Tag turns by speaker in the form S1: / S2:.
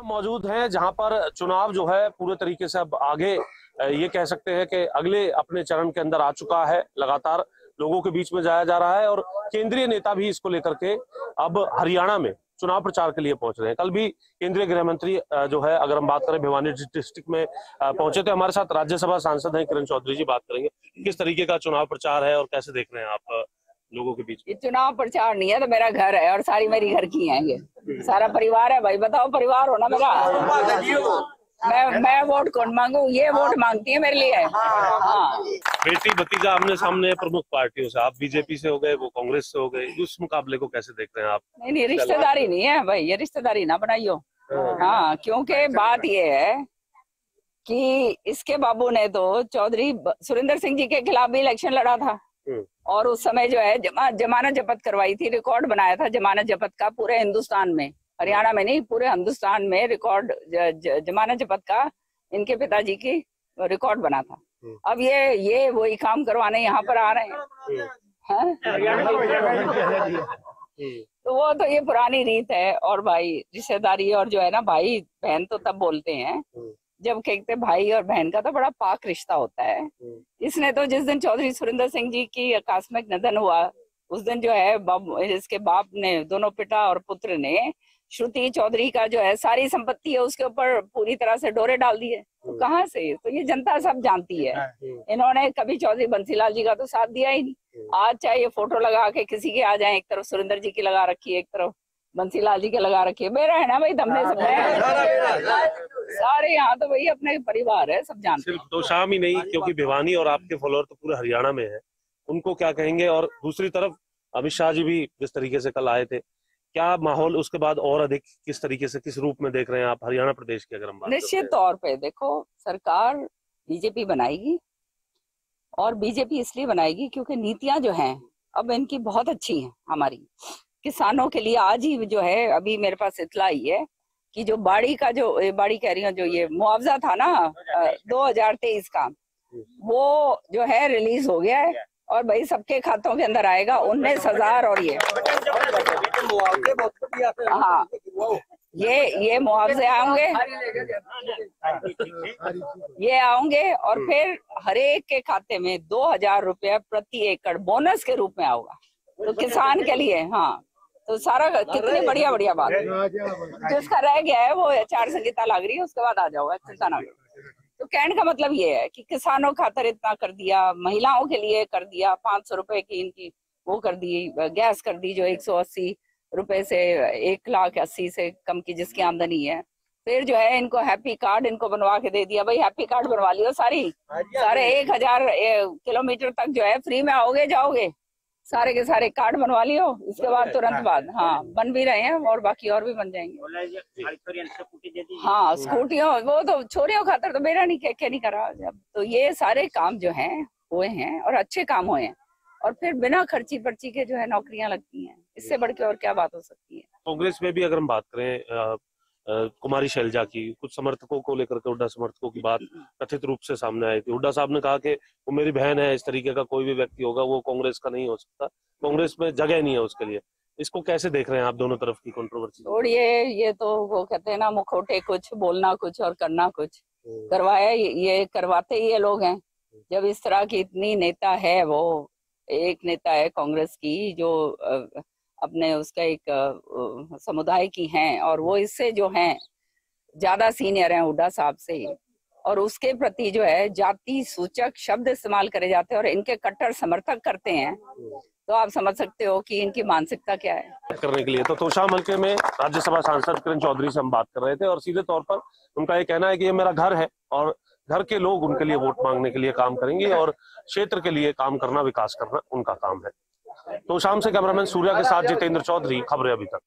S1: हम मौजूद हैं जहां पर चुनाव जो है पूरे तरीके से अब आगे ये कह सकते हैं कि अगले अपने चरण के अंदर आ चुका है। लगातार लोगों के बीच में जाया जा रहा है और केंद्रीय नेता भी इसको लेकर के अब हरियाणा में चुनाव प्रचार के लिए पहुंच रहे हैं। कल भी केंद्रीय गृह मंत्री जो है, अगर हम बात करें, भिवानी डिस्ट्रिक्ट में पहुंचे थे। हमारे साथ राज्यसभा सांसद हैं किरण चौधरी जी, बात करेंगे किस तरीके का चुनाव प्रचार है और कैसे देख रहे हैं आप लोगों के बीच में।
S2: चुनाव प्रचार नहीं है, तो मेरा घर है और सारी मेरी घर की हैं, ये सारा परिवार है भाई। बताओ, परिवार हो ना मेरा। मैं वोट कौन मांगू, ये वोट मांगती है मेरे लिए। हाँ,
S1: बेटी भतीजा आमने सामने प्रमुख पार्टियों से, आप बीजेपी से हो गए, वो कांग्रेस से हो गए, उस मुकाबले को कैसे देख रहे हैं आप।
S2: नहीं, रिश्तेदारी नहीं है भाई, ये रिश्तेदारी ना बनाइयो। हाँ, क्योंकि बात ये है कि इसके बाबू ने तो चौधरी सुरेंद्र सिंह जी के खिलाफ भी इलेक्शन लड़ा था और उस समय जो है जमानत जब्त करवाई थी, रिकॉर्ड बनाया था जमानत जब्त का पूरे हिंदुस्तान में, हरियाणा में नहीं पूरे हिंदुस्तान में रिकॉर्ड जमानत जब्त का इनके पिताजी की रिकॉर्ड बना था। अब ये वही काम करवाने यहाँ पर आ रहे हैं। तो वो तो ये पुरानी रीत है। और भाई रिश्तेदारी और जो है ना, भाई बहन तो तब बोलते हैं जब कहते भाई और बहन का तो बड़ा पाक रिश्ता होता है। इसने तो जिस दिन चौधरी सुरेंद्र सिंह जी की आकस्मिक निधन हुआ, उस दिन जो है इसके बाप ने, दोनों पिता और पुत्र ने, श्रुति चौधरी का जो है सारी संपत्ति है उसके ऊपर पूरी तरह से डोरे डाल दिए। तो कहाँ से, तो ये जनता सब जानती है। इन्होंने कभी चौधरी बंसीलाल जी का तो साथ दिया ही नहीं। आज चाहे ये फोटो लगा के किसी के आ जाए, एक तरफ सुरेंद्र जी की लगा रखी है, एक तरफ बंसीलाल जी के लगा रखी है। मेरा है ना भाई, दमने सब सारे यहाँ तो भाई अपने परिवार है, सब जानते हैं।
S1: सिर्फ तोशाम ही नहीं, क्योंकि भिवानी और आपके फॉलोअर तो पूरे हरियाणा में है, उनको क्या कहेंगे। और दूसरी तरफ अमित शाह जी भी जिस तरीके से कल आए थे, क्या माहौल उसके बाद और अधिक किस तरीके से, किस रूप में देख रहे हैं आप हरियाणा प्रदेश की, अगर हम बात करें।
S2: निश्चित तौर पे देखो, सरकार बीजेपी बनाएगी और बीजेपी इसलिए बनाएगी क्योंकि नीतियां जो हैं अब इनकी बहुत अच्छी हैं। हमारी किसानों के लिए आज ही जो है, अभी मेरे पास इतला ही है कि जो बाड़ी का, जो बाड़ी कह रही हूँ, जो ये मुआवजा था ना 2023 का, वो जो है रिलीज हो गया है और भाई सबके खातों के अंदर आएगा 19,000। और हाँ, ये मुआवजे आएंगे, ये आएंगे और फिर हर एक के खाते में 2,000 रुपया प्रति एकड़ बोनस के रूप में आऊगा। तो किसान के लिए, हाँ, तो सारा कितनी बढ़िया बढ़िया बात है। जिसका रह गया है वो आचार संहिता लग रही है, उसके बाद आ जाओगा, चिंता ना करो। तो कहने का मतलब ये है कि किसानों खातर इतना कर दिया, महिलाओं के लिए कर दिया, 500 रुपए की इनकी वो कर दी, गैस कर दी जो 180 रुपए से 1,80,000 से कम की जिसकी आमदनी है। फिर जो है इनको हैप्पी कार्ड इनको बनवा के दे दिया। भाई हैप्पी कार्ड बनवा लियो, सारे 1,000 किलोमीटर तक जो है फ्री में आओगे जाओगे, सारे के सारे कार्ड बनवा लियो। इसके बाद तुरंत बाद, हाँ, बन भी रहे हैं और बाकी और भी बन जाएंगे। हाँ, स्कूटियों, वो तो छोरियों खातर तो मेरा नहीं क्या नहीं करा जब। तो ये सारे काम जो हैं हुए हैं और अच्छे काम हुए हैं, और फिर बिना खर्ची पर्ची के जो है नौकरियां लगती हैं। इससे बढ़ के और क्या बात हो सकती है।
S1: कांग्रेस में भी अगर हम बात करें, कुमारी शैलजा की, कुछ समर्थकों को लेकर के, हुड्डा समर्थकों की बात कथित रूप से सामने आई थी। हुड्डा साहब ने कहा कि वो मेरी बहन है, इस तरीके का कोई भी व्यक्ति होगा वो कांग्रेस का नहीं हो सकता, कांग्रेस में जगह नहीं है उसके लिए। इसको कैसे देख रहे हैं आप, दोनों तरफ की कंट्रोवर्सी।
S2: और ये तो वो कहते हैं ना, मुखौटे कुछ, बोलना कुछ और करना कुछ। करवाया ये करवाते ही ये लोग हैं। जब इस तरह की इतनी नेता है, वो एक नेता है कांग्रेस की जो अपने उसका एक समुदाय की हैं, और वो इससे जो हैं ज्यादा सीनियर हैं हुड्डा साहब से, और उसके प्रति जो है जाति सूचक शब्द इस्तेमाल करे जाते हैं और इनके कट्टर समर्थक करते हैं। तो आप समझ सकते हो कि इनकी मानसिकता क्या है।
S1: करने के लिए तो तोशाम हल्के में राज्यसभा सांसद किरण चौधरी से हम बात कर रहे थे, और सीधे तौर पर उनका ये कहना है कि ये मेरा घर है और घर के लोग उनके लिए वोट मांगने के लिए काम करेंगे और क्षेत्र के लिए काम करना, विकास करना उनका काम है। तोशाम से कैमरामैन सूर्या के साथ जितेंद्र चौधरी, खबरें अभी तक।